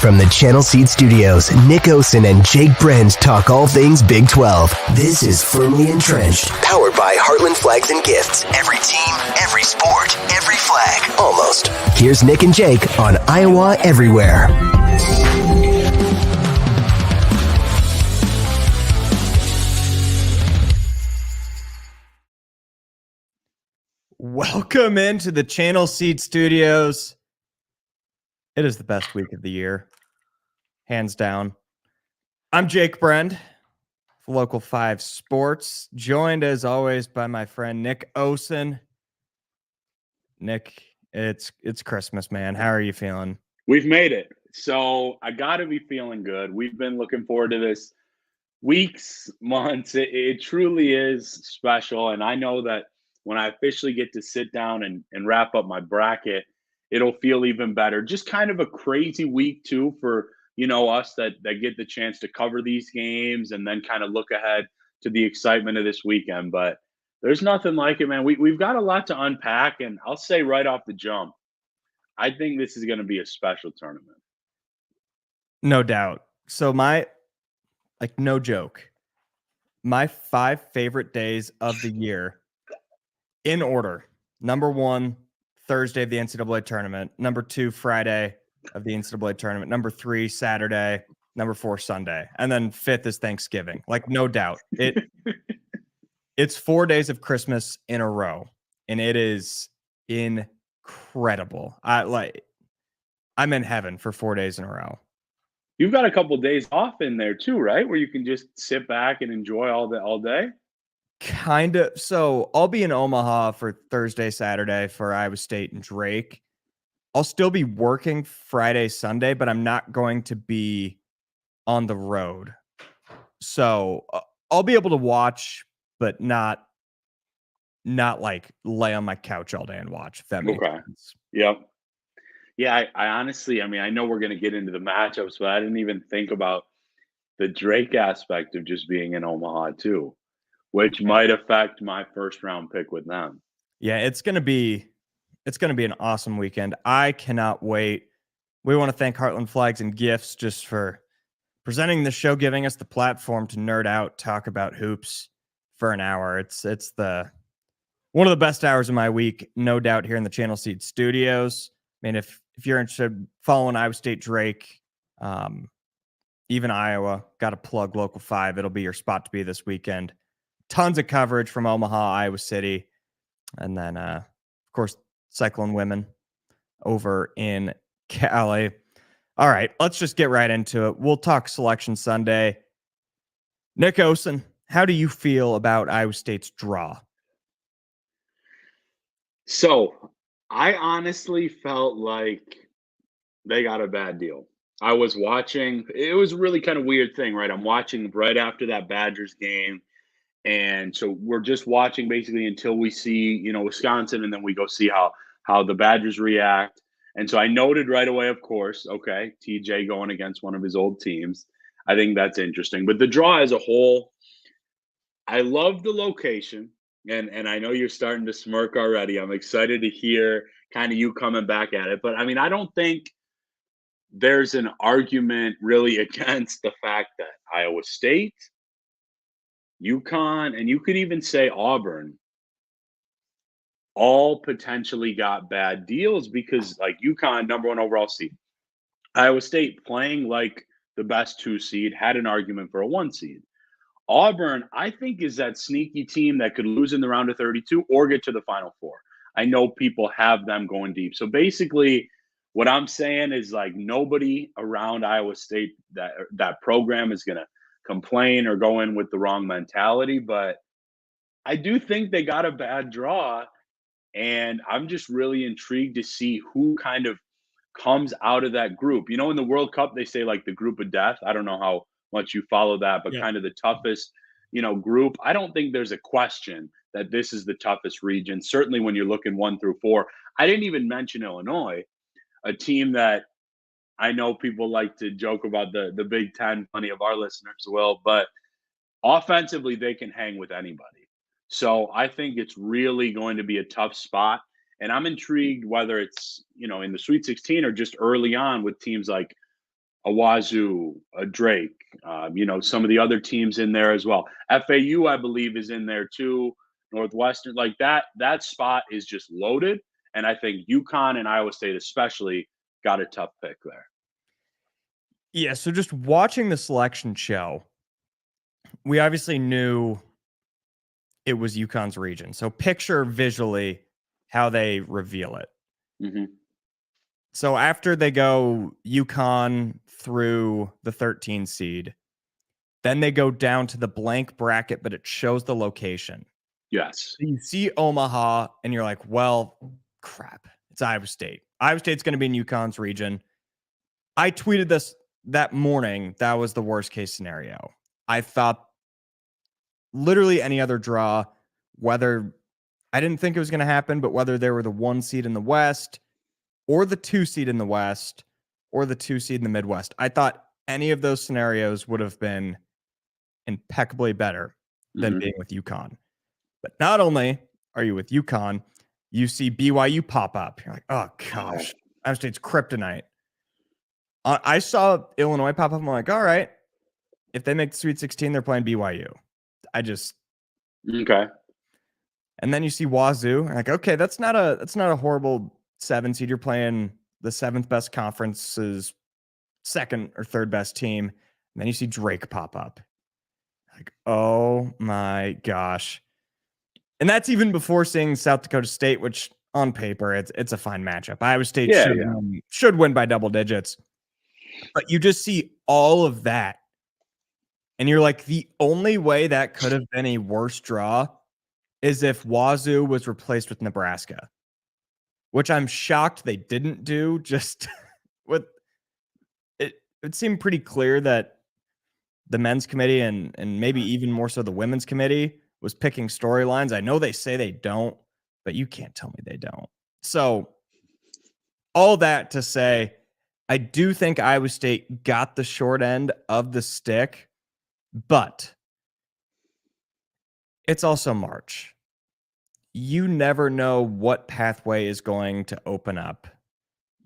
From the Channel Seed Studios, Nick Osen and Jake Brend talk all things Big 12. This is Firmly Entrenched, powered by Heartland Flags and Gifts. Every team, every sport, every flag, almost. Here's Nick and Jake on Iowa Everywhere. Welcome into the Channel Seed Studios. It is the best week of the year, hands down. I'm Jake Brend, Local 5 Sports, joined as always by my friend Nick Osen. Nick, it's Christmas, man. How are you feeling? We've made it. So I got to be feeling good. We've been looking forward to this weeks, months. It truly is special. And I know that when I officially get to sit down and wrap up my bracket, it'll feel even better. Just kind of a crazy week too for, us that get the chance to cover these games and then kind of look ahead to the excitement of this weekend. But there's nothing like it, man. We've got a lot to unpack, and I'll say right off the jump, I think this is going to be a special tournament. No doubt. So no joke, my 5 favorite days of the year in order. Number 1, Thursday of the NCAA tournament. Number 2, Friday of the NCAA tournament. Number 3, Saturday. Number 4, Sunday. And then 5th is Thanksgiving. No doubt. It's 4 days of Christmas in a row, and it is incredible. I'm in heaven for 4 days in a row. You've got a couple of days off in there too, right? Where you can just sit back and enjoy all day. Kind of. So I'll be in Omaha for Thursday, Saturday for Iowa State and Drake. I'll still be working Friday, Sunday, but I'm not going to be on the road. So I'll be able to watch, but not like lay on my couch all day and watch, if that makes sense. Yep. Yeah, I honestly, I know we're going to get into the matchups, but I didn't even think about the Drake aspect of just being in Omaha too, which might affect my first round pick with them. Yeah, it's going to be an awesome weekend. I cannot wait. We want to thank Heartland Flags and Gifts just for presenting the show, giving us the platform to nerd out, talk about hoops for an hour. It's one of the best hours of my week, no doubt, here in the Channel Seed Studios. If you're interested in following Iowa State, Drake, even Iowa, got to plug Local 5. It'll be your spot to be this weekend. Tons of coverage from Omaha, Iowa City, and then, of course, Cyclone women over in Cali. All right, let's just get right into it. We'll talk Selection Sunday. Nick Osen, how do you feel about Iowa State's draw? So I honestly felt like they got a bad deal. I was watching. It was a really kind of weird thing, right? I'm watching right after that Badgers game. And so we're just watching basically until we see, Wisconsin, and then we go see how the Badgers react. And so I noted right away, of course, okay, TJ going against one of his old teams. I think that's interesting. But the draw as a whole, I love the location. And I know you're starting to smirk already. I'm excited to hear kind of you coming back at it. But, I don't think there's an argument really against the fact that Iowa State, UConn, and you could even say Auburn all potentially got bad deals because, like, UConn, number 1 overall seed. Iowa State playing like the best 2 seed, had an argument for a 1 seed. Auburn, I think, is that sneaky team that could lose in the round of 32 or get to the Final Four. I know people have them going deep. So basically, what I'm saying is, like, nobody around Iowa State, that program is going to complain or go in with the wrong mentality. But I do think they got a bad draw, and I'm just really intrigued to see who kind of comes out of that group. In the World Cup, they say, like, the group of death. I don't know how much you follow that, but kind of the toughest, group. I don't think there's a question that this is the toughest region, certainly when you're looking 1 through 4. I didn't even mention Illinois, a team that I know people like to joke about the Big Ten, plenty of our listeners will, but offensively, they can hang with anybody. So I think it's really going to be a tough spot. And I'm intrigued whether it's, in the Sweet 16 or just early on with teams like a Wazoo, a Drake, some of the other teams in there as well. FAU, I believe, is in there too. Northwestern, like that spot is just loaded. And I think UConn and Iowa State especially got a tough pick there. Yeah, so just watching the selection show, we obviously knew it was UConn's region. So picture visually how they reveal it. Mm-hmm. So after they go UConn through the 13 seed, then they go down to the blank bracket, but it shows the location. Yes. So you see Omaha, and you're like, well, crap. It's Iowa State. Iowa State's going to be in UConn's region. I tweeted this that morning. That was the worst case scenario. I thought literally any other draw, whether I didn't think it was going to happen, but whether they were the 1 seed in the West or the 2 seed in the West or the 2 seed in the Midwest, I thought any of those scenarios would have been impeccably better than being with UConn. But not only are you with UConn, you see BYU pop up. You're like, oh gosh, Iowa State's kryptonite. I saw Illinois pop up. I'm like, all right, if they make the Sweet 16, they're playing BYU. Okay. And then you see Wazoo. Like, okay, that's not a horrible 7 seed. You're playing the 7th best conference's 2nd or 3rd best team. And then you see Drake pop up. Like, oh my gosh. And that's even before seeing South Dakota State, which on paper, it's a fine matchup. Iowa State should win by double digits. But you just see all of that. And you're like, the only way that could have been a worse draw is if Wazoo was replaced with Nebraska, which I'm shocked they didn't do. Just with it seemed pretty clear that the men's committee and maybe even more so the women's committee was picking storylines. I know they say they don't, but you can't tell me they don't. So all that to say, I do think Iowa State got the short end of the stick, but it's also March. You never know what pathway is going to open up.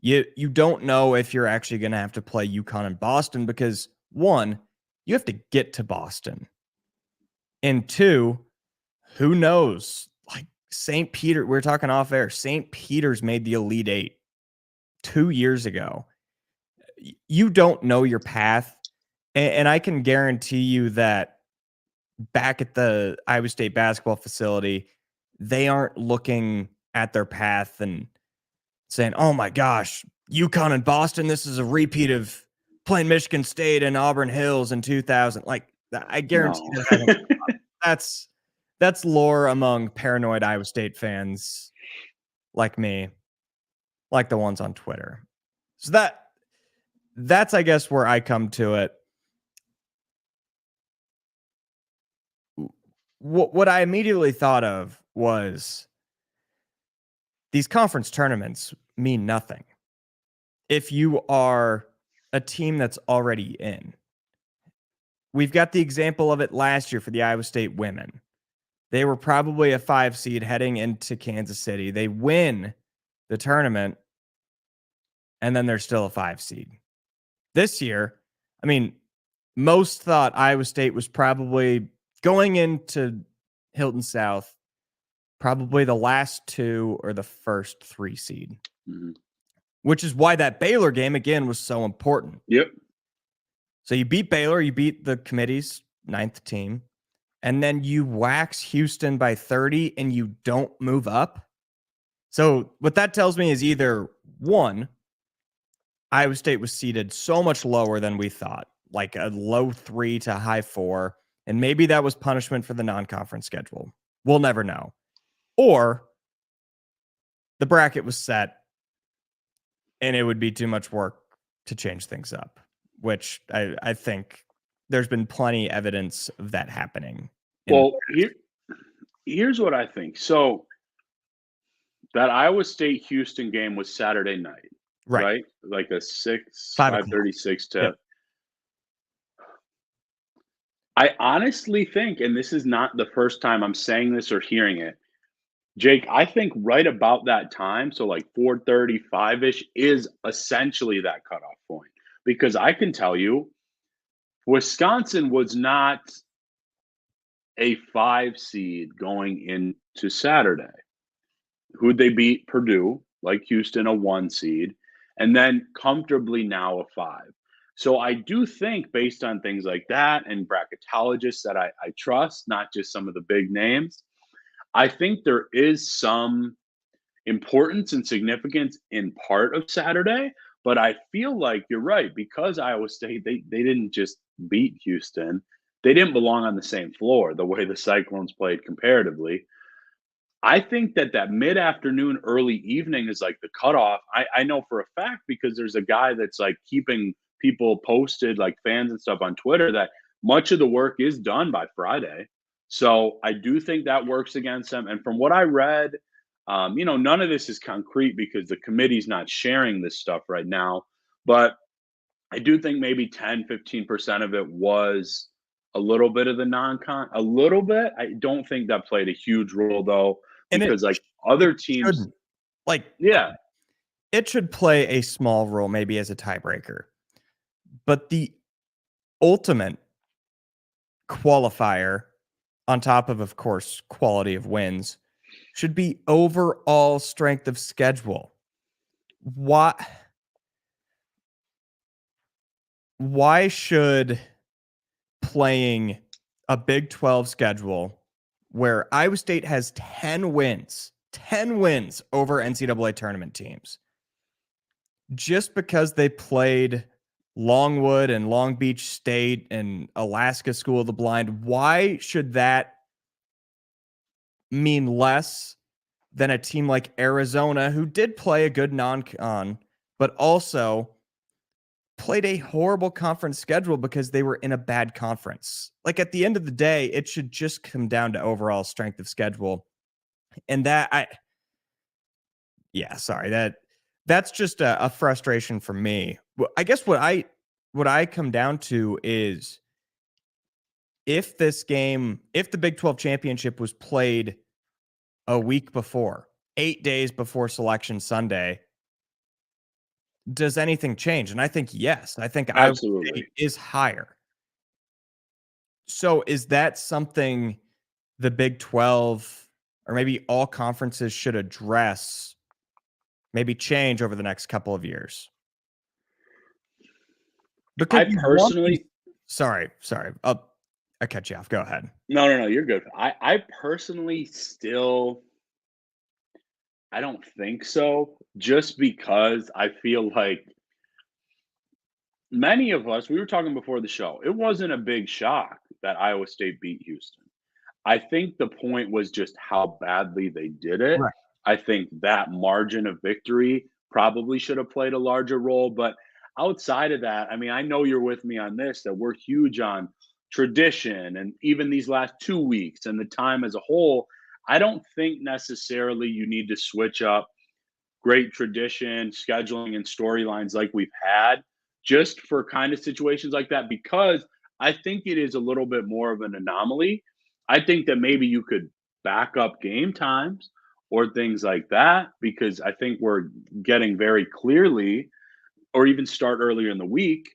You don't know if you're actually going to have to play UConn and Boston because, one, you have to get to Boston. And 2, who knows? Like St. Peter, we were talking off air, St. Peter's made the Elite 8 2 years ago. You don't know your path. And I can guarantee you that back at the Iowa State basketball facility, they aren't looking at their path and saying, oh my gosh, UConn and Boston, this is a repeat of playing Michigan State and Auburn Hills in 2000. Like, I guarantee that's lore among paranoid Iowa State fans like me, like the ones on Twitter. So that's, I guess, where I come to it. What I immediately thought of was these conference tournaments mean nothing if you are a team that's already in. We've got the example of it last year for the Iowa State women. They were probably a 5 seed heading into Kansas City. They win the tournament, and then they're still a 5 seed. This year, I mean, most thought Iowa State was probably going into Hilton South, probably the last 2 or the first 3 seed, which is why that Baylor game, again, was so important. Yep. So you beat Baylor, you beat the committee's 9th team, and then you wax Houston by 30 and you don't move up. So what that tells me is either, 1, Iowa State was seeded so much lower than we thought, like a low 3 to high 4, and maybe that was punishment for the non-conference schedule. We'll never know. Or the bracket was set and it would be too much work to change things up, which I think there's been plenty evidence of that happening. Well, here's what I think. So that Iowa State Houston game was Saturday night, right? Like a 5:36 to. Yep. I honestly think, and this is not the first time I'm saying this or hearing it, Jake, I think right about that time, so like 4:35-ish, is essentially that cutoff point. because I can tell you, Wisconsin was not a 5 seed going into Saturday. Who'd they beat? Purdue, like Houston, a 1 seed, and then comfortably now a 5. So I do think, based on things like that and bracketologists that I trust, not just some of the big names, I think there is some importance and significance in part of Saturday. But I feel like you're right, because Iowa State, they didn't just beat Houston. They didn't belong on the same floor the way the Cyclones played comparatively. I think that mid-afternoon, early evening is like the cutoff. I know for a fact, because there's a guy that's like keeping people posted, like fans and stuff on Twitter, that much of the work is done by Friday. So I do think that works against them. And from what I read, none of this is concrete because the committee's not sharing this stuff right now. But I do think maybe 10-15% of it was a little bit of the non-con, a little bit. I don't think that played a huge role though, And because like other teams, shouldn't. Like, yeah, it should play a small role, maybe as a tiebreaker. But the ultimate qualifier, on top of course, quality of wins, should be overall strength of schedule. Why should playing a Big 12 schedule where Iowa State has 10 wins over NCAA tournament teams, just because they played Longwood and Long Beach State and Alaska School of the Blind, why should that mean less than a team like Arizona, who did play a good non-con, but also played a horrible conference schedule because they were in a bad conference? Like, at the end of the day, it should just come down to overall strength of schedule. And that's just a frustration for me. I guess what I come down to is, if the Big 12 championship was played a week before, 8 days before Selection Sunday, does anything change? And I think yes. I think Iowa State is higher. So is that something the Big 12 or maybe all conferences should address, maybe change over the next couple of years? Because I personally, sorry. I cut you off. Go ahead. no, you're good. I personally still, I don't think so, just because I feel like many of us, we were talking before the show, it wasn't a big shock that Iowa State beat Houston. I think the point was just how badly they did it. Right. I think that margin of victory probably should have played a larger role. But outside of that, I mean, I know you're with me on this, that we're huge on tradition and even these last 2 weeks and the time as a whole. I don't think necessarily you need to switch up great tradition, scheduling, and storylines like we've had just for kind of situations like that, because I think it is a little bit more of an anomaly. I think that maybe you could back up game times or things like that, because I think we're getting very clearly, or even start earlier in the week,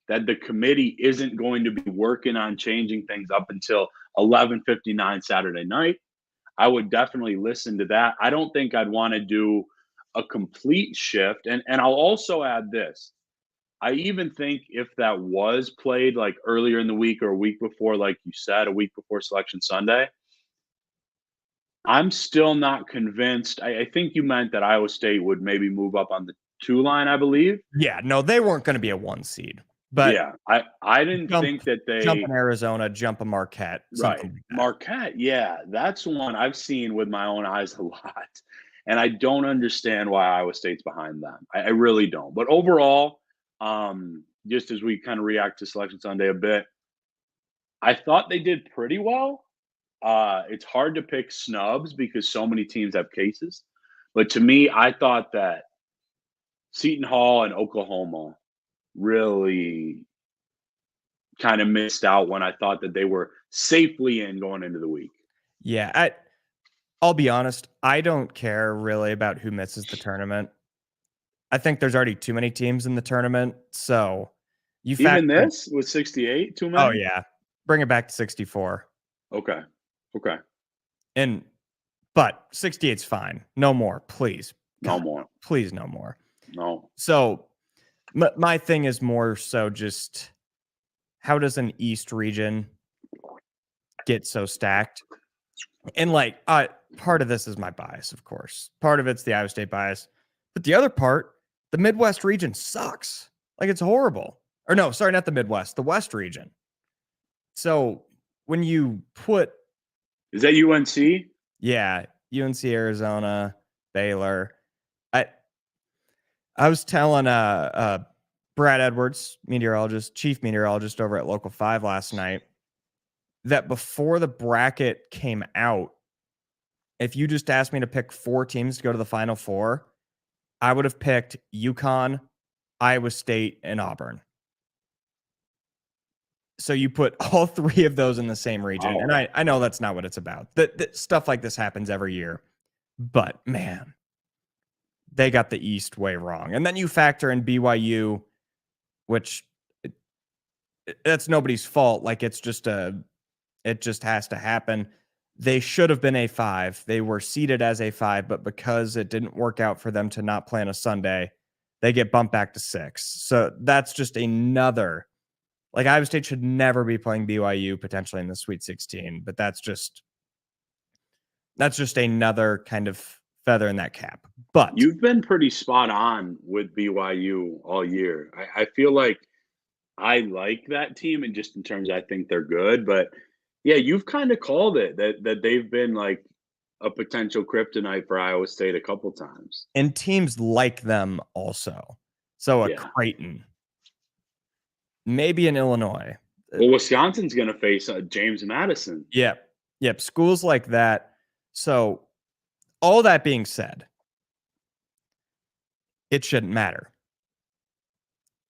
that the committee isn't going to be working on changing things up until 11:59 Saturday night. I would definitely listen to that. I don't think I'd want to do a complete shift. And I'll also add this. I even think if that was played like earlier in the week or a week before, like you said, a week before Selection Sunday, I'm still not convinced. I think you meant that Iowa State would maybe move up on the 2 line, I believe. Yeah, no, they weren't going to be a 1 seed. But yeah, I didn't think that they jump in Arizona, jump a Marquette, right. like that. Marquette, yeah, that's one I've seen with my own eyes a lot, and I don't understand why Iowa State's behind them. I really don't. But overall, just as we kind of react to Selection Sunday a bit, I thought they did pretty well. It's hard to pick snubs because so many teams have cases, but to me, I thought that Seton Hall and Oklahoma really kind of missed out when I thought that they were safely in going into the week. Yeah, I'll be honest. I don't care really about who misses the tournament. I think there's already too many teams in the tournament. So you Even factor. this with 68, too Oh many? yeah. Bring it back to 64. Okay. But 68's fine. No more, please. No God, more. please, no more. No. So my thing is more so just how does an East region get so stacked? And like, part of this is my bias, of course. Part of it's the Iowa State bias, but the other part, the Midwest region sucks. Like it's horrible. Or no, sorry, not the Midwest, the West region. So when you put, Is that UNC? yeah, UNC, Arizona, Baylor, I was telling Brad Edwards, chief meteorologist over at Local 5 last night, that before the bracket came out, if you just asked me to pick 4 teams to go to the Final Four, I would have picked UConn, Iowa State, and Auburn. So you put all 3 of those in the same region. Wow. And I know that's not what it's about. That stuff like this happens every year. But man, they got the East way wrong. And then you factor in BYU, which that's nobody's fault. Like it just has to happen. They should have been A5. They were seated as A5, but because it didn't work out for them to not play on a Sunday, they get bumped back to 6. So that's just another, like Iowa State should never be playing BYU potentially in the Sweet 16, but that's just another kind of feather in that cap. But You've been pretty spot on with BYU all year. I feel like I like that team, and just in terms I think they're good. But yeah, you've kind of called it that they've been like a potential kryptonite for Iowa State a couple times. and teams like them also. So a Yeah. Creighton, maybe in Illinois. Well, Wisconsin's going to face James Madison. Yep. Schools like that. So all that being said, it shouldn't matter.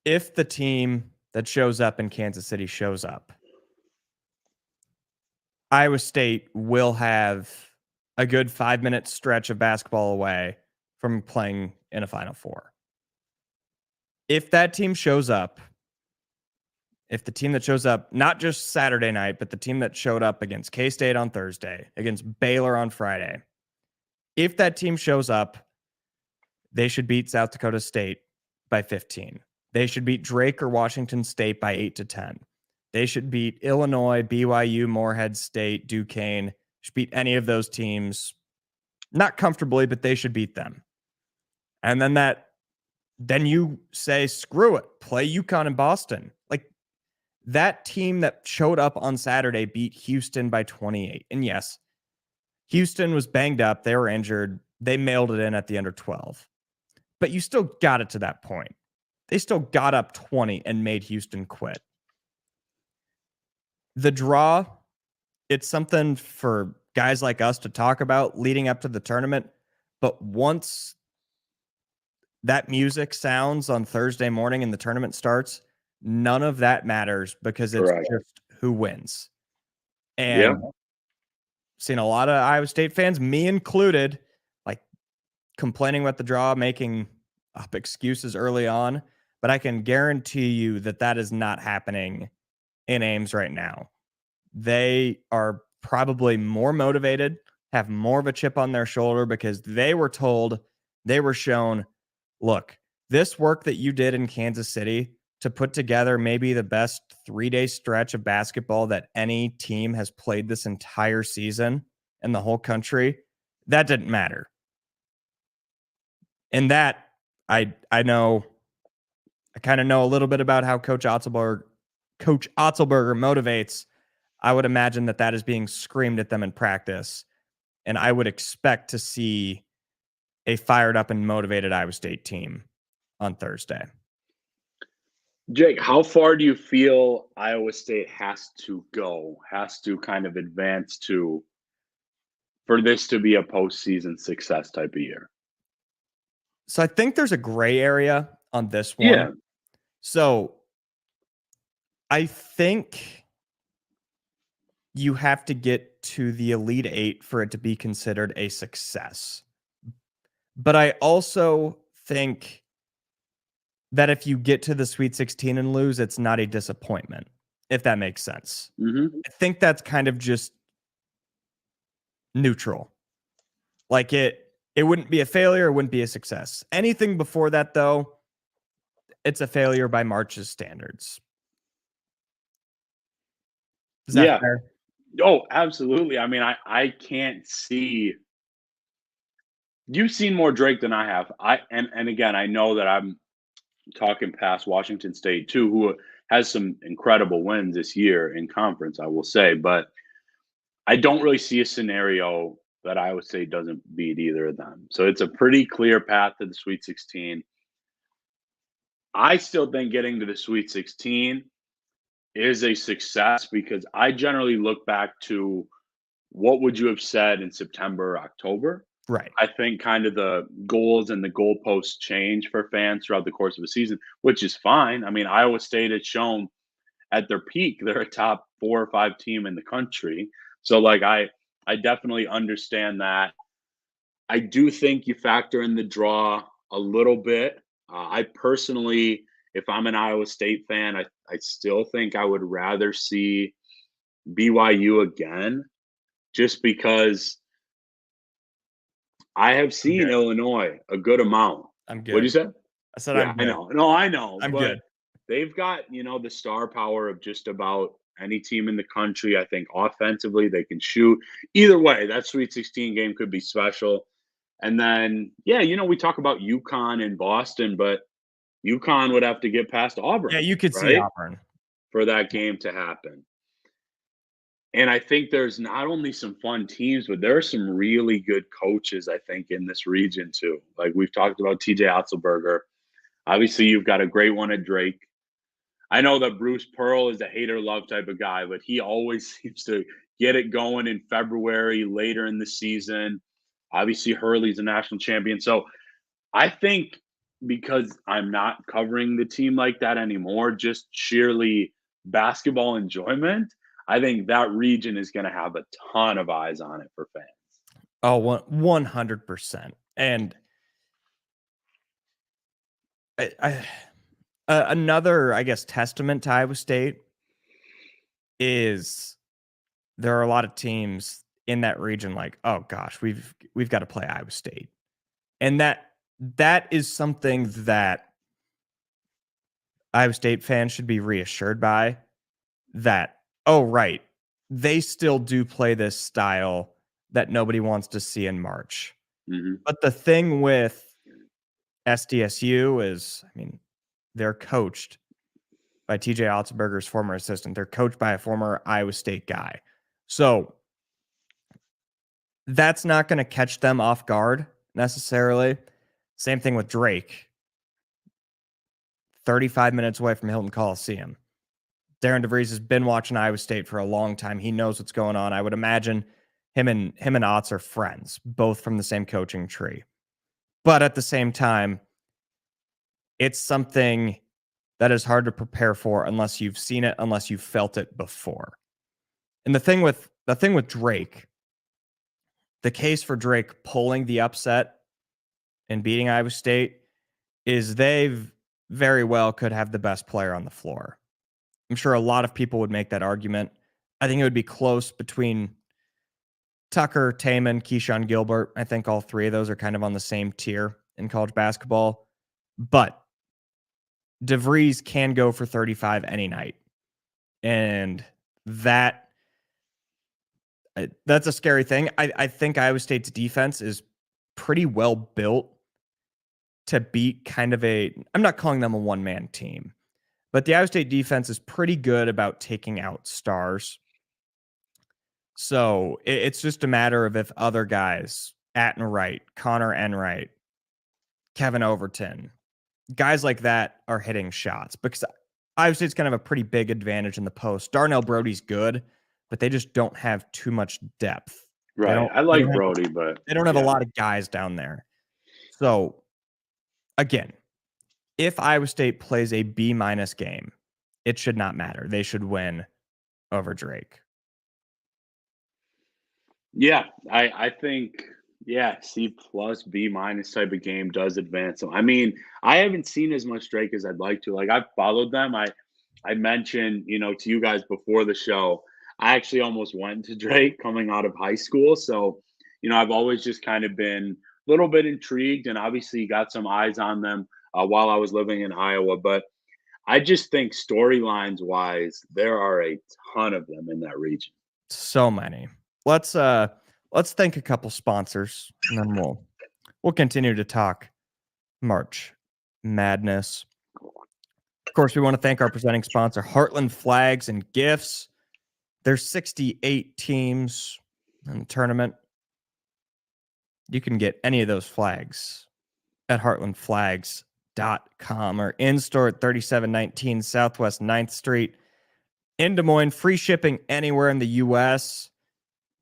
If the team that shows up in Kansas City shows up, Iowa State will have a good 5-minute stretch of basketball away from playing in a Final Four. If that team shows up, if the team that shows up, not just Saturday night, but the team that showed up against K-State on Thursday, against Baylor on Friday, if that team shows up, they should beat South Dakota State by 15. They should beat Drake or Washington State by 8 to 10. They should beat Illinois, BYU, Morehead State, Duquesne. Should beat any of those teams, not comfortably, but they should beat them. And then you say, screw it, play UConn and Boston. Like that team that showed up on Saturday beat Houston by 28. And yes, Houston was banged up. They were injured. They mailed it in at the under 12. But you still got it to that point. They still got up 20 and made Houston quit. The draw, it's something for guys like us to talk about leading up to the tournament. But once that music sounds on Thursday morning and the tournament starts, none of that matters because it's just who wins. And seen a lot of Iowa State fans, me included, like complaining about the draw, making up excuses early on. But I can guarantee you that is not happening in Ames right now. They are probably more motivated, have more of a chip on their shoulder because they were told, they were shown, look, this work that you did in Kansas City to put together maybe the best 3-day stretch of basketball that any team has played this entire season in the whole country, that didn't matter. And that I know, I kind of know a little bit about how Coach Otzelberger motivates. I would imagine that is being screamed at them in practice. And I would expect to see a fired up and motivated Iowa State team on Thursday. Jake, how far do you feel Iowa State has to go, has to kind of advance to for this to be a postseason success type of year? So I think there's a gray area on this one. Yeah. So I think you have to get to the Elite Eight for it to be considered a success. But I also think that if you get to the Sweet 16 and lose, it's not a disappointment, if that makes sense. Mm-hmm. I think that's kind of just neutral. Like it wouldn't be a failure, it wouldn't be a success. Anything before that, though, it's a failure by March's standards. Is that fair? Oh, absolutely. I mean, I can't see. You've seen more Drake than I have. And again, I know that I'm talking past Washington State too, who has some incredible wins this year in conference, I will say, but I don't really see a scenario that Iowa State doesn't beat either of them. So it's a pretty clear path to the Sweet 16. I still think getting to the Sweet 16 is a success because I generally look back to what would you have said in September, October? Right. I think kind of the goals and the goalposts change for fans throughout the course of a season, which is fine. I mean, Iowa State has shown at their peak they're a top 4 or 5 team in the country. So like I definitely understand that. I do think you factor in the draw a little bit. I personally, if I'm an Iowa State fan, I still think I would rather see BYU again, just because I have seen Illinois a good amount. I'm good. What'd you say? I said Yeah, I'm good. I know. No, I know. I'm but good. They've got, the star power of just about any team in the country. I think offensively they can shoot. Either way, that Sweet 16 game could be special. And then, we talk about UConn and Boston, but UConn would have to get past Auburn. Yeah, you could see Auburn for that game to happen. And I think there's not only some fun teams, but there are some really good coaches, I think, in this region too. Like we've talked about TJ Otzelberger. Obviously, you've got a great one at Drake. I know that Bruce Pearl is a hater-love type of guy, but he always seems to get it going in February, later in the season. Obviously, Hurley's a national champion. So I think because I'm not covering the team like that anymore, just sheerly basketball enjoyment, I think that region is going to have a ton of eyes on it for fans. Oh, 100%. And another, I guess, testament to Iowa State is there are a lot of teams in that region like, oh gosh, we've got to play Iowa State. And that is something that Iowa State fans should be reassured by, that, oh, right, they still do play this style that nobody wants to see in March. Mm-hmm. But the thing with SDSU is, I mean, they're coached by TJ Otzelberger's former assistant. They're coached by a former Iowa State guy. So that's not going to catch them off guard necessarily. Same thing with Drake. 35 minutes away from Hilton Coliseum. Darren DeVries has been watching Iowa State for a long time. He knows what's going on. I would imagine him and Otz are friends, both from the same coaching tree. But at the same time, it's something that is hard to prepare for unless you've seen it, unless you've felt it before. And the thing with Drake, the case for Drake pulling the upset and beating Iowa State is they very well could have the best player on the floor. I'm sure a lot of people would make that argument. I think it would be close between Tucker, Taman, Keyshawn Gilbert. I think all three of those are kind of on the same tier in college basketball. But DeVries can go for 35 any night. And that's a scary thing. I think Iowa State's defense is pretty well built to beat kind of I'm not calling them a one-man team, but the Iowa State defense is pretty good about taking out stars. So it's just a matter of if other guys, Attenwright, Connor Enright, Kevin Overton, guys like that are hitting shots, because Iowa State's kind of a pretty big advantage in the post. Darnell Brody's good, but they just don't have too much depth. Right. I like Brody, but they don't have a lot of guys down there. So again, if Iowa State plays a B- game, it should not matter. They should win over Drake. Yeah, I think Yeah, C plus, B minus type of game does advance them. I mean, I haven't seen as much Drake as I'd like to. Like I've followed them. I mentioned, to you guys before the show, I actually almost went to Drake coming out of high school. So, I've always just kind of been a little bit intrigued and obviously got some eyes on them while I was living in Iowa. But I just think storylines wise, there are a ton of them in that region. So many. Let's thank a couple sponsors, and then we'll continue to talk March Madness. Of course, we want to thank our presenting sponsor, Heartland Flags and Gifts. There's 68 teams in the tournament. You can get any of those flags at heartlandflags.com or in store at 3719 Southwest 9th Street in Des Moines. Free shipping anywhere in the U.S.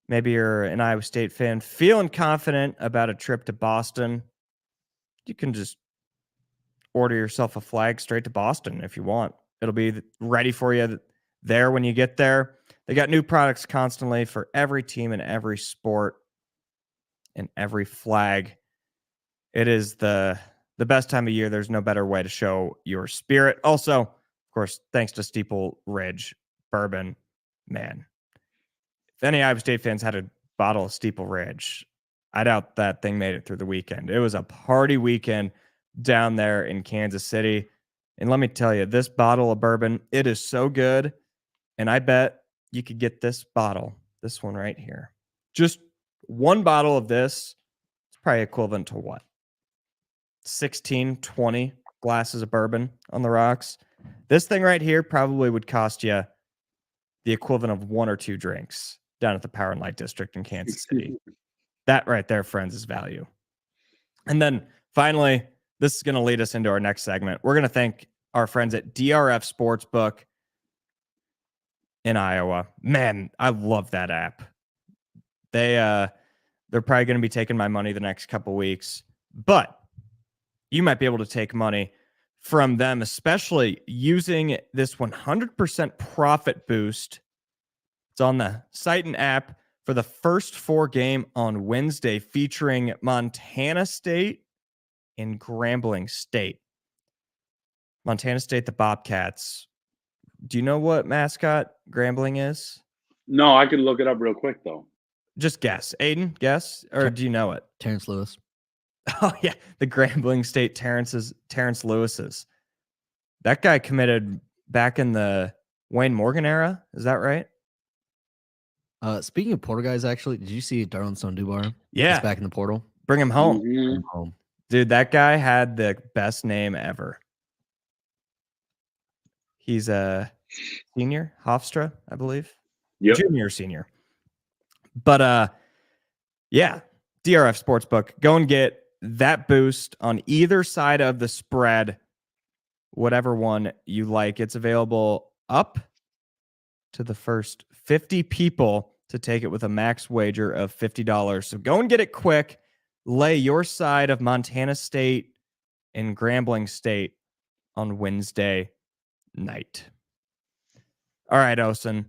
Maybe you're an Iowa State fan feeling confident about a trip to Boston. You can just order yourself a flag straight to Boston if you want. It'll be ready for you there when you get there. They got new products constantly for every team and every sport and every flag. It is the best time of year. There's no better way to show your spirit. Also, of course, thanks to Steeple Ridge Bourbon. Man, if any Iowa State fans had a bottle of Steeple Ridge, I doubt that thing made it through the weekend. It was a party weekend down there in Kansas City. And let me tell you, this bottle of bourbon, it is so good. And I bet you could get this bottle, this one right here. Just one bottle of this, it's probably equivalent to what? 16, 20 glasses of bourbon on the rocks. This thing right here probably would cost you the equivalent of 1 or 2 drinks down at the Power and Light District in Kansas City. That right there, friends, is value. And then finally, this is going to lead us into our next segment. We're going to thank our friends at DRF Sportsbook in Iowa. Man, I love that app. They're probably going to be taking my money the next couple weeks, but you might be able to take money from them, especially using this 100% profit boost. It's on the site and app for the first 4 game on Wednesday, featuring Montana State and Grambling State. Montana State, the Bobcats. Do you know what mascot Grambling is? No, I could look it up real quick, though. Just guess. Aiden, guess? Or do you know it? Terrence Lewis. Oh, yeah. The Grambling State Terrence Lewis's. That guy committed back in the Wayne Morgan era. Is that right? Speaking of portal guys, actually, did you see Darlin Stone Dubar? Yeah. He's back in the portal. Bring him home. Mm-hmm. Bring him home. Dude, that guy had the best name ever. He's a senior, Hofstra, I believe. Yep. Junior, senior. But yeah, DRF Sportsbook. Go and get that boost on either side of the spread, whatever one you like. It's available up to the first 50 people to take it with a max wager of $50. So go and get it quick. Lay your side of Montana State and Grambling State on Wednesday night. All right, Osen.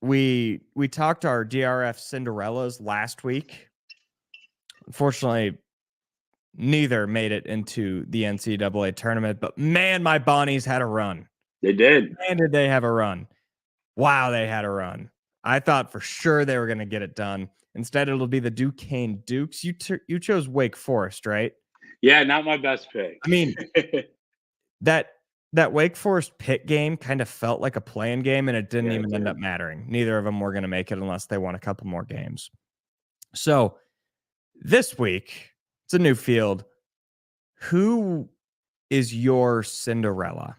We talked our DRF Cinderellas last week. Unfortunately, neither made it into the NCAA tournament, but man, my Bonnies had a run. They did. Man, did they have a run. Wow, they had a run. I thought for sure they were going to get it done. Instead, it'll be the Duquesne Dukes. You chose Wake Forest, right? Yeah, not my best pick. I mean, that Wake Forest Pitt game kind of felt like a play-in game, and it didn't even end up mattering. Neither of them were going to make it unless they won a couple more games. So this week, it's a new field. Who is your Cinderella?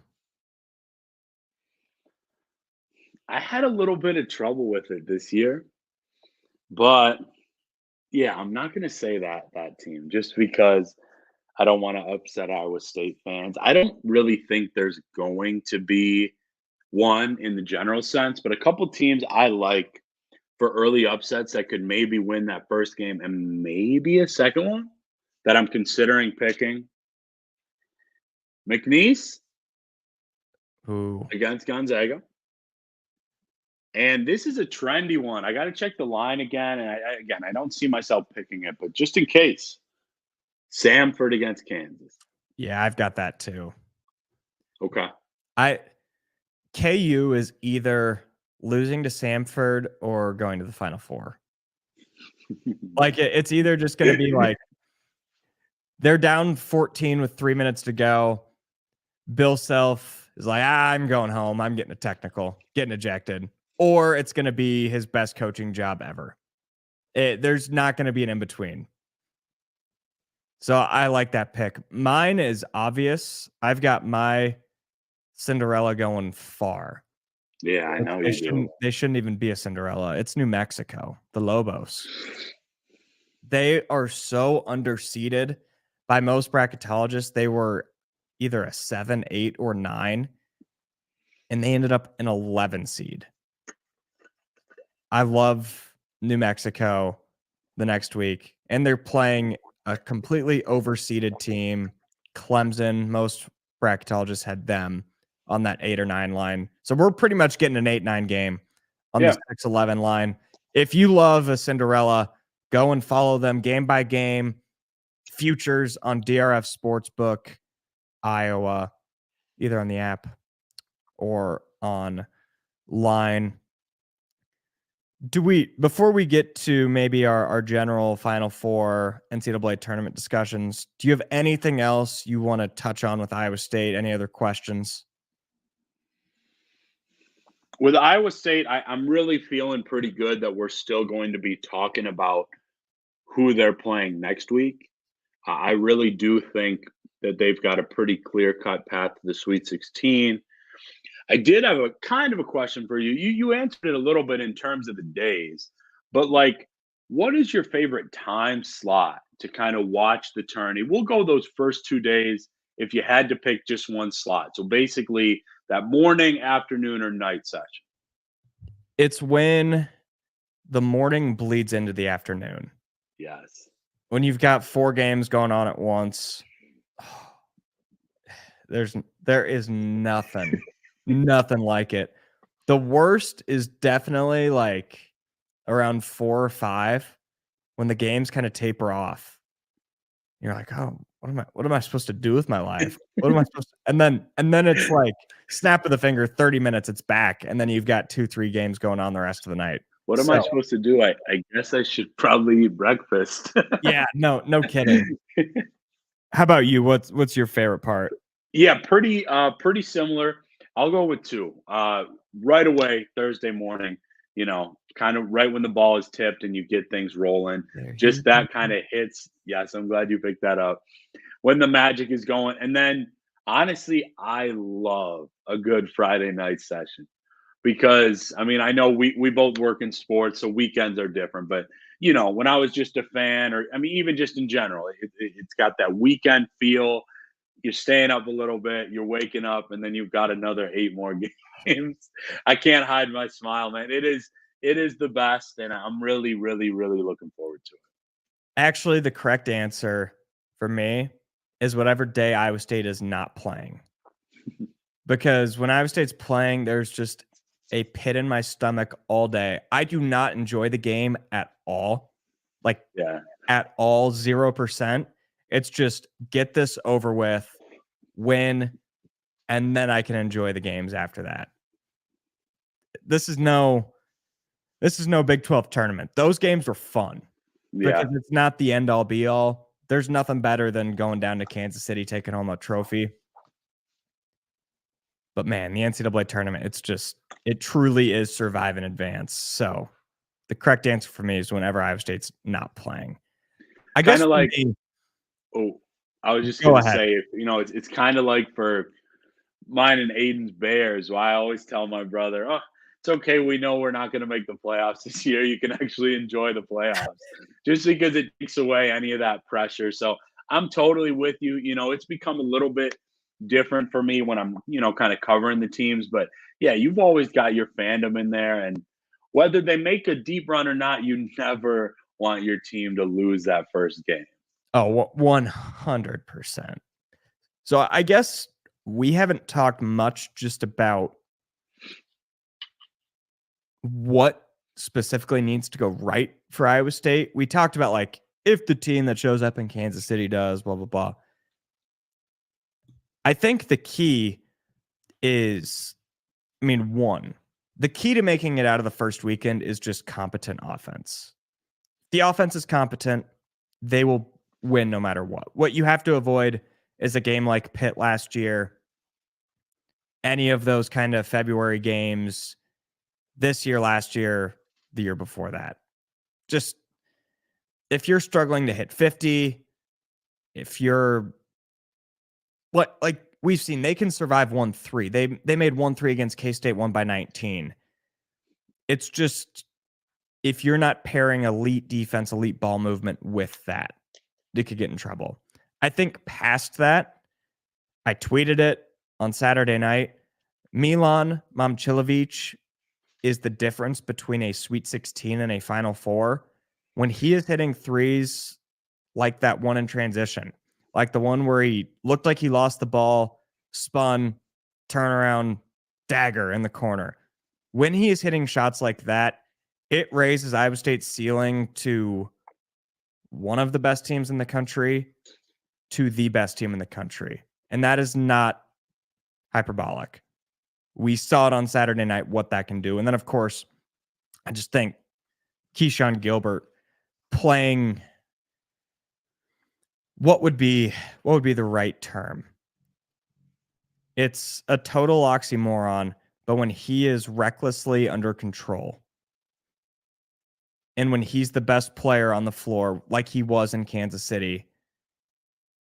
I had a little bit of trouble with it this year, but yeah, I'm not going to say that team just because I don't want to upset Iowa State fans. I don't really think there's going to be one in the general sense, but a couple teams I like for early upsets that could maybe win that first game and maybe a second one that I'm considering picking. McNeese Who against Gonzaga. And this is a trendy one. I got to check the line again. And I don't see myself picking it, but just in case, Samford against Kansas. Yeah, I've got that too. Okay. KU is either losing to Samford or going to the Final Four. Like it's either just going to be like they're down 14 with 3 minutes to go. Bill Self is like, I'm going home. I'm getting a technical, getting ejected. Or it's going to be his best coaching job ever. There's not going to be an in-between. So I like that pick. Mine is obvious. I've got my Cinderella going far. Yeah, I know you do. They shouldn't even be a Cinderella. It's New Mexico, the Lobos. They are so underseeded by most bracketologists. They were either a 7, 8, or 9, and they ended up an 11 seed. I love New Mexico the next week, and they're playing a completely overseeded team. Clemson, most bracketologists had them on that 8 or 9 line. So we're pretty much getting an 8-9 game on the 6-11 line. If you love a Cinderella, go and follow them game by game. Futures on DRF Sportsbook, Iowa, either on the app or online. Before we get to maybe our general Final Four NCAA tournament discussions, do you have anything else you want to touch on with Iowa State? Any other questions? With Iowa State, I'm really feeling pretty good that we're still going to be talking about who they're playing next week. I really do think that they've got a pretty clear-cut path to the Sweet 16. I did have a kind of a question for you. You answered it a little bit in terms of the days, but like, what is your favorite time slot to kind of watch the tourney? We'll go those first 2 days if you had to pick just one slot. So basically, that morning, afternoon, or night session. It's when the morning bleeds into the afternoon. Yes. When you've got 4 games going on at once, there is nothing like it. The worst is definitely like around 4 or 5 when the games kind of taper off. You're like, oh, what am I supposed to do with my life? What am I supposed to? And then it's like snap of the finger, 30 minutes, it's back, and then you've got 2-3 games going on the rest of the night. What am I supposed to do? I guess I should probably eat breakfast. Yeah, no kidding. How about you? What's your favorite part? Yeah, pretty similar. I'll go with 2. Right away, Thursday morning, kind of right when the ball is tipped and you get things rolling. Just that kind of hits. Yes, I'm glad you picked that up. When the magic is going. And then, honestly, I love a good Friday night session. Because, I mean, I know we both work in sports, so weekends are different. But, when I was just a fan, or, I mean, even just in general, it's got that weekend feel. You're staying up a little bit, you're waking up, and then you've got another 8 more games. I can't hide my smile, man. It is the best, and I'm really, really, really looking forward to it. Actually, the correct answer for me is whatever day Iowa State is not playing. Because when Iowa State's playing, there's just a pit in my stomach all day. I do not enjoy the game at all. At all, 0%. It's just get this over with, win, and then I can enjoy the games after that. This is no Big 12 tournament. Those games were fun. Yeah. Because it's not the end all be all. There's nothing better than going down to Kansas City, taking home a trophy. But man, the NCAA tournament, it truly is survive and advance. So the correct answer for me is whenever Iowa State's not playing. I guess like, I was just going to say, it's kind of like for mine and Aiden's Bears, why I always tell my brother, oh, it's okay. We know we're not going to make the playoffs this year. You can actually enjoy the playoffs just because it takes away any of that pressure. So I'm totally with you. It's become a little bit different for me when I'm, kind of covering the teams. But yeah, you've always got your fandom in there. And whether they make a deep run or not, you never want your team to lose that first game. Oh, 100%. So I guess we haven't talked much just about what specifically needs to go right for Iowa State. We talked about like if the team that shows up in Kansas City does blah blah blah. I think the key is, one, the key to making it out of the first weekend is just competent offense. The offense is competent, they will win no matter what. What you have to avoid is a game like Pitt last year, any of those kind of February games this year, last year, the year before that. Just if you're struggling to hit 50, if you're like we've seen, they can survive 1-3. They made 1-3 against K-State, won by 19. It's just if you're not pairing elite defense, elite ball movement with that, they could get in trouble. I think past that, I tweeted it on Saturday night. Milan Momcilovic is the difference between a Sweet 16 and a Final Four. When he is hitting threes like that one in transition, like the one where he looked like he lost the ball, spun, turnaround, dagger in the corner. When he is hitting shots like that, it raises Iowa State's ceiling to one of the best teams in the country to the best team in the country. And that is not hyperbolic. We saw it on Saturday night, what that can do. And then, of course, I just think Keyshawn Gilbert playing what would be the right term? It's a total oxymoron, but when he is recklessly under control and when he's the best player on the floor, like he was in Kansas City,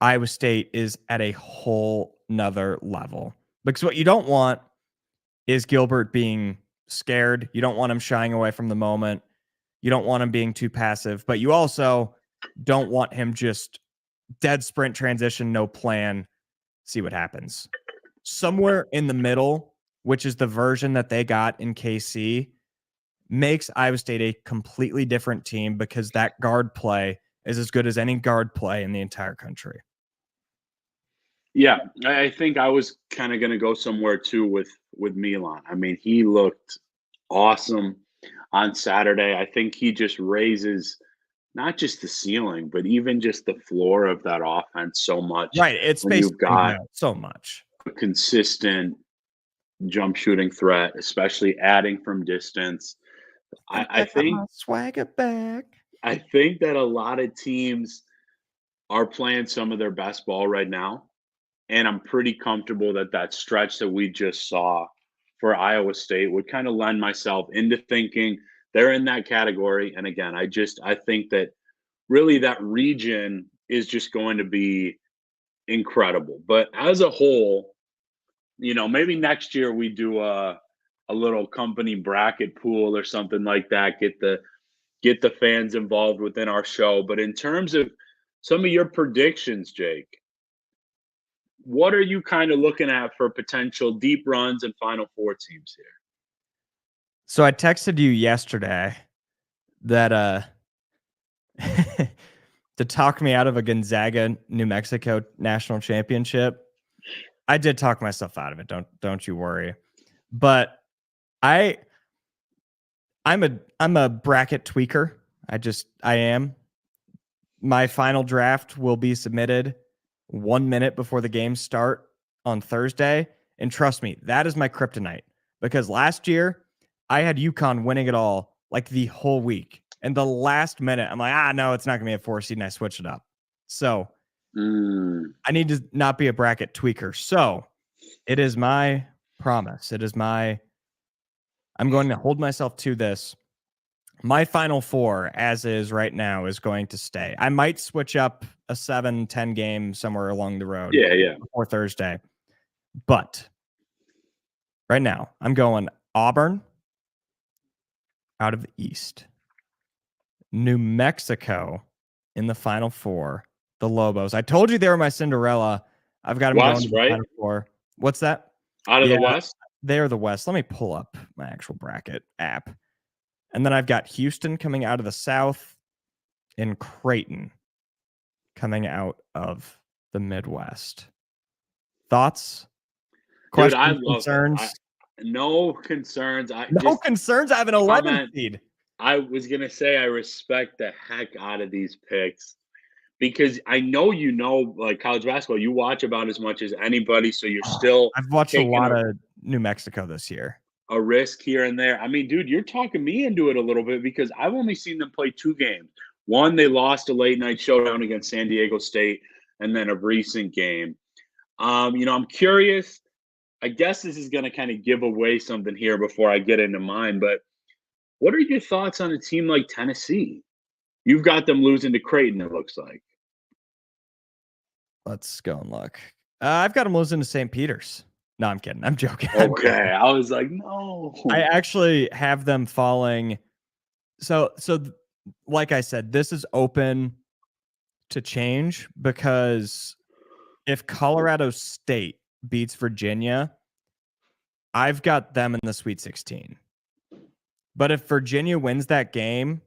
Iowa State is at a whole nother level. Because what you don't want is Gilbert being scared. You don't want him shying away from the moment. You don't want him being too passive, but you also don't want him just dead sprint transition, no plan, see what happens. Somewhere in the middle, which is the version that they got in KC, makes Iowa State a completely different team because that guard play is as good as any guard play in the entire country. Yeah, I think I was kind of going to go somewhere too with Milan. I mean, he looked awesome on Saturday. I think he just raises not just the ceiling, but even just the floor of that offense so much. Right, it's when you've got so much a consistent jump shooting threat, especially adding from distance. I think swagger back. I think that a lot of teams are playing some of their best ball right now. And I'm pretty comfortable that that stretch that we just saw for Iowa State would kind of lend myself into thinking they're in that category. And again, I think that really that region is just going to be incredible. But as a whole, maybe next year we do a little company bracket pool or something like that, get the fans involved within our show. But in terms of some of your predictions, Jake, what are you kind of looking at for potential deep runs and Final Four teams here? So I texted you yesterday that to talk me out of a Gonzaga, New Mexico national championship. I did talk myself out of it. Don't you worry. But I'm a bracket tweaker. I am. My final draft will be submitted 1 minute before the games start on Thursday. And trust me, that is my kryptonite. Because last year, I had UConn winning it all like the whole week. And the last minute, I'm like, no, it's not going to be a 4 seed. And I switched it up. So I need to not be a bracket tweaker. So it is my promise. I'm going to hold myself to this. My Final Four, as is right now, is going to stay. I might switch up a 7-10 game somewhere along the road. Yeah. Before Thursday. But right now, I'm going Auburn out of the East. New Mexico in the Final Four. The Lobos. I told you they were my Cinderella. I've got them going to the Final Four. What's that? Out of the West? They're the West. Let me pull up my actual bracket app. And then I've got Houston coming out of the South and Creighton coming out of the Midwest. Thoughts? Dude, Questions, concerns? No concerns. No concerns. I have an 11 comment. seed. I was going to say I respect the heck out of these picks because I know like college basketball, you watch about as much as anybody, so you're still I've watched a taking lot of New Mexico this year. a risk here and there. I mean, dude, you're talking me into it a little bit because I've only seen them play 2 games. One, they lost a late night showdown against San Diego State, and then a recent game. I'm curious. I guess this is going to kind of give away something here before I get into mine, but what are your thoughts on a team like Tennessee? You've got them losing to Creighton, it looks like. Let's go and look. I've got them losing to St. Peter's. No, I'm kidding. I'm joking. Okay, I was like, no. I actually have them falling. So like I said, this is open to change because if Colorado State beats Virginia, I've got them in the Sweet 16. But if Virginia wins that game,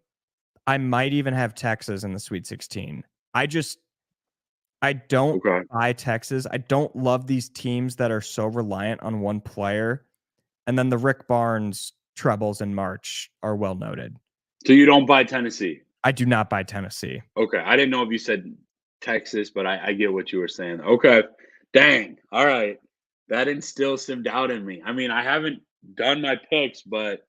I might even have Texas in the Sweet 16. I don't buy Texas. I don't love these teams that are so reliant on one player. And then the Rick Barnes troubles in March are well noted. So you don't buy Tennessee? I do not buy Tennessee. Okay. I didn't know if you said Texas, but I get what you were saying. Okay. Dang. All right. That instills some doubt in me. I mean, I haven't done my picks, but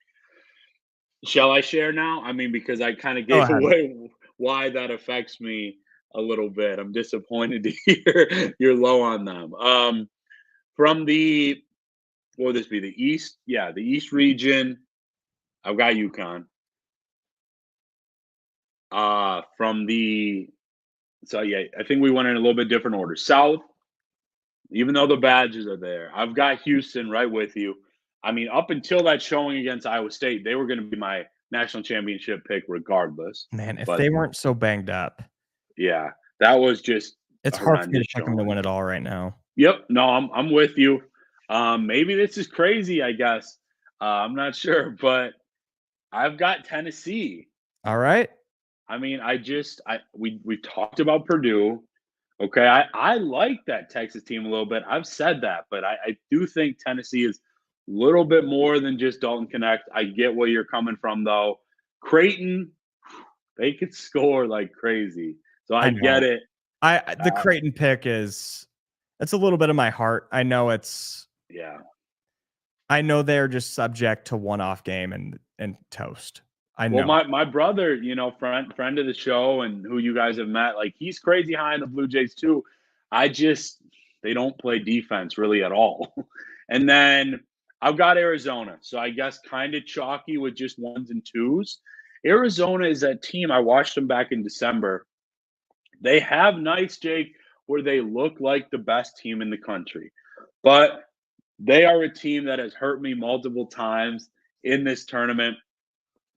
shall I share now? I mean, because I kind of gave away why that affects me a little bit. I'm disappointed to hear you're low on them. From the, what would this be? The East? Yeah, the East region. I've got UConn. I think we went in a little bit different order. South, even though the badges are there, I've got Houston right with you. I mean, up until that showing against Iowa State, they were going to be my national championship pick regardless. Man, if they weren't so banged up. Yeah, that was just it's hard for me to pick them to win it all right now. Yep. No, I'm with you. Maybe this is crazy, I guess. I'm not sure, but I've got Tennessee. All right. I mean, we talked about Purdue. Okay, I like that Texas team a little bit. I've said that, but I do think Tennessee is a little bit more than just Dalton Connect. I get where you're coming from, though. Creighton, they could score like crazy, so I get it. The Creighton pick it's a little bit of my heart. I know I know they're just subject to one-off game and toast. I know. Well, my brother, friend of the show and who you guys have met, like he's crazy high in the Blue Jays too. They don't play defense really at all. And then I've got Arizona. So I guess kind of chalky with just 1s and 2s. Arizona is that team. I watched them back in December. They have nights, Jake, where they look like the best team in the country. But they are a team that has hurt me multiple times in this tournament.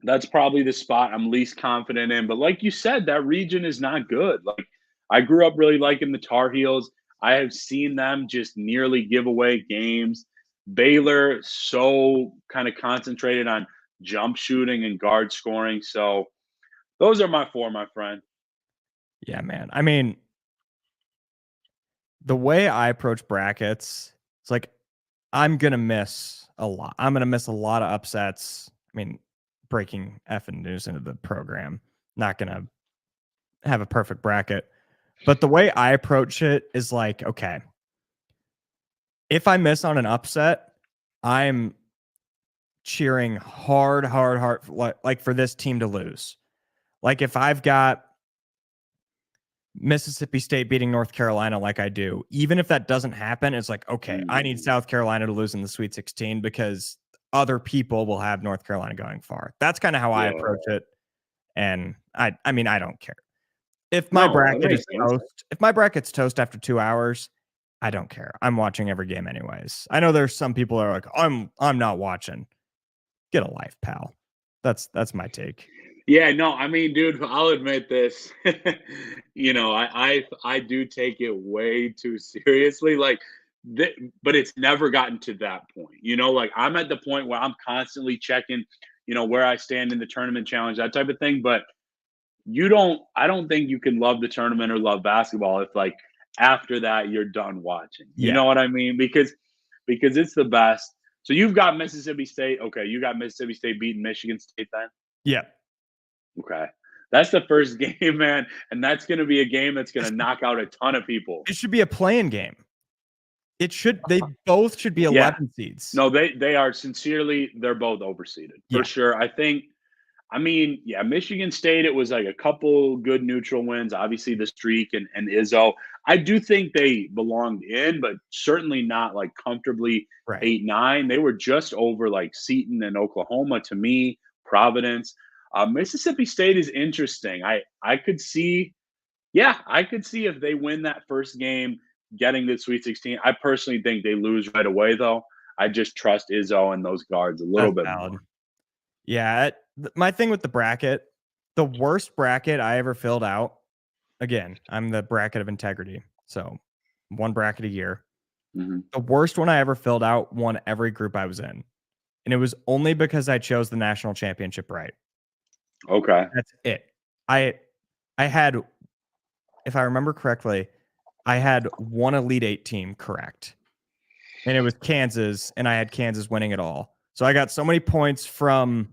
That's probably the spot I'm least confident in. But like you said, that region is not good. Like I grew up really liking the Tar Heels. I have seen them just nearly give away games. Baylor, so kind of concentrated on jump shooting and guard scoring. So those are my 4, my friend. Yeah, man. I mean, the way I approach brackets, it's like I'm going to miss a lot. I'm going to miss a lot of upsets. I mean, breaking effing news into the program. Not going to have a perfect bracket. But the way I approach it is like, okay, if I miss on an upset, I'm cheering hard, like for this team to lose. Like if I've got Mississippi State beating North Carolina like I do, even if that doesn't happen, it's like, okay, I need South Carolina to lose in the Sweet 16 because other people will have North Carolina going far. That's kind of how I approach it. And I mean, I don't care. If my bracket is toast, if my bracket's toast after 2 hours, I don't care. I'm watching every game anyways. I know there's some people that are like, I'm not watching. Get a life, pal. That's my take. Yeah, no, I mean, dude, I'll admit this. I do take it way too seriously. Like, but it's never gotten to that point. Like I'm at the point where I'm constantly checking, where I stand in the tournament challenge, that type of thing. But I don't think you can love the tournament or love basketball if like after that you're done watching. You know what I mean? Because it's the best. So you've got Mississippi State. Okay, you got Mississippi State beating Michigan State then? Yeah. Okay. That's the first game, man. And that's going to be a game that's going to knock out a ton of people. It should be a playing game. They both should be 11 seeds. No, they are sincerely, they're both overseeded for sure. Michigan State, it was like a couple good neutral wins, obviously the streak and Izzo. I do think they belonged in, but certainly not like comfortably 8-9. They were just over like Seton and Oklahoma to me, Providence. Mississippi State is interesting. I could see if they win that first game, getting the Sweet 16. I personally think they lose right away, though. I just trust Izzo and those guards a little bit more. Yeah, my thing with the bracket, the worst bracket I ever filled out, again, I'm the bracket of integrity, so one bracket a year. Mm-hmm. The worst one I ever filled out won every group I was in, and it was only because I chose the national championship right. Okay. That's it. I had, if I remember correctly, I had one Elite Eight team correct. And it was Kansas, and I had Kansas winning it all. So I got so many points from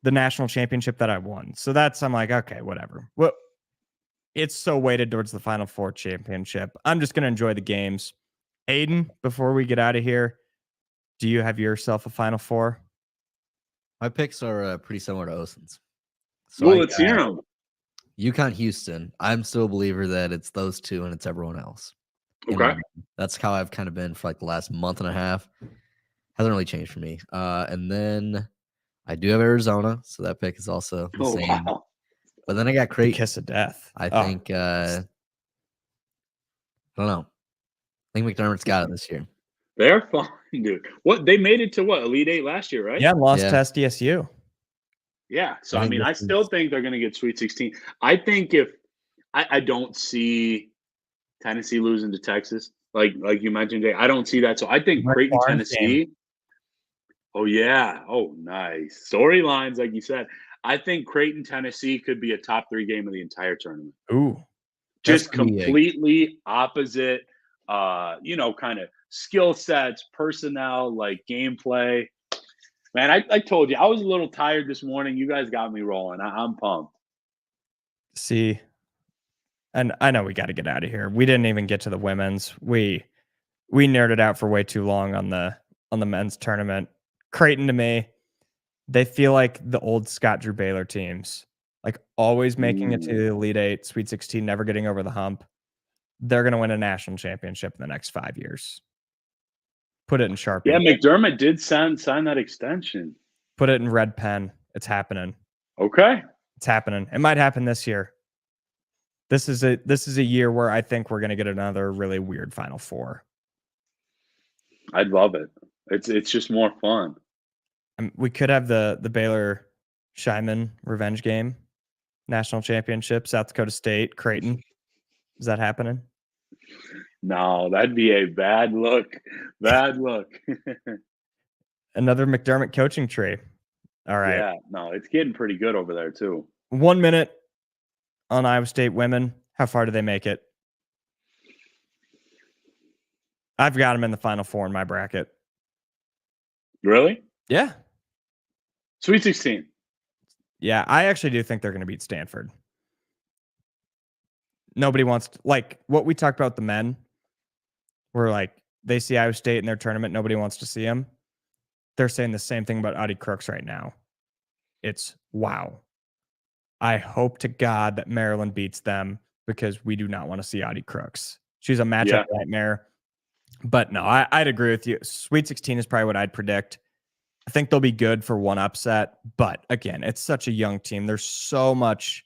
the national championship that I won. So I'm like, okay, whatever. Well, it's so weighted towards the Final Four championship. I'm just going to enjoy the games. Aiden, before we get out of here, do you have yourself a Final Four? My picks are pretty similar to Osen's. So let's hear them. UConn, Houston. I'm still a believer that it's those two and it's everyone else. Okay. That's how I've kind of been for like the last month and a half. Hasn't really changed for me. And then I do have Arizona, so that pick is also the same. Wow. But then I got Creighton. Kiss of death. I think I don't know. I think McDermott's got it this year. They're fine, dude. What they made it to Elite Eight last year, right? Yeah, lost to SDSU. Yeah. So I still think they're gonna get Sweet 16. I think if I don't see Tennessee losing to Texas, like you mentioned, Jay. I don't see that. So I think Creighton, Tennessee. Oh yeah. Oh nice. Storylines, like you said. I think Creighton, Tennessee could be a top 3 game of the entire tournament. Ooh. Just completely opposite kind of skill sets, personnel, like gameplay. Man, I told you I was a little tired this morning. You guys got me rolling. I'm pumped. See, and I know we got to get out of here. We didn't even get to the women's. We nerded out for way too long on the men's tournament. Creighton, to me, they feel like the old Scott Drew Baylor teams, like always making it to the Elite Eight, Sweet 16, never getting over the hump. They're going to win a national championship in the next 5 years. Put it in Sharpie. Yeah, McDermott did sign that extension. Put it in red pen. It's happening. Okay. It's happening. It might happen this year. This is a year where I think we're going to get another really weird Final Four. I'd love it. It's just more fun. We could have the Baylor Scheiman revenge game, national championship, South Dakota State, Creighton. Is that happening? No, that'd be a bad look. Bad look. Another McDermott coaching tree. All right. Yeah, no, it's getting pretty good over there too. 1 minute on Iowa State women. How far do they make it? I've got them in the Final Four in my bracket. Really? Yeah. Sweet 16. Yeah, I actually do think they're going to beat Stanford. Nobody wants to, like what we talked about the men, where like they see Iowa State in their tournament, nobody wants to see them. They're saying the same thing about Audi Crooks right now. It's wow. I hope to God that Maryland beats them because we do not want to see Audi Crooks. She's a matchup nightmare. But no, I'd agree with you. Sweet 16 is probably what I'd predict. I think they'll be good for one upset. But again, it's such a young team. There's so much.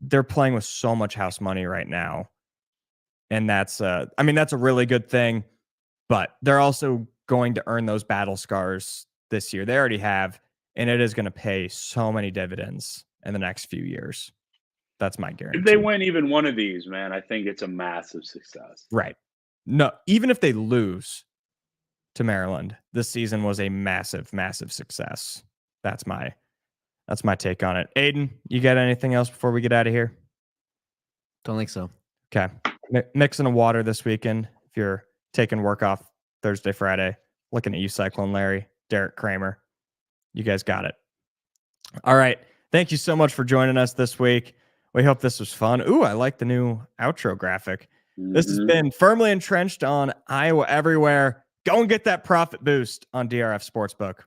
They're playing with so much house money right now. And that's a really good thing. But they're also going to earn those battle scars this year. They already have. And it is going to pay so many dividends in the next few years. That's my guarantee. If they win even one of these, man, I think it's a massive success. Right. No, even if they lose to Maryland, this season was a massive, massive success. That's my take on it. Aiden, you got anything else before we get out of here? Don't think so. Okay. Mixing a water this weekend. If you're taking work off Thursday, Friday, Looking at you, Cyclone Larry, Derek Kramer. You guys got it. All right. Thank you so much for joining us this week. We hope this was fun. Ooh, I like the new outro graphic. This has been Firmly Entrenched on Iowa Everywhere. Go and get that profit boost on DRF Sportsbook.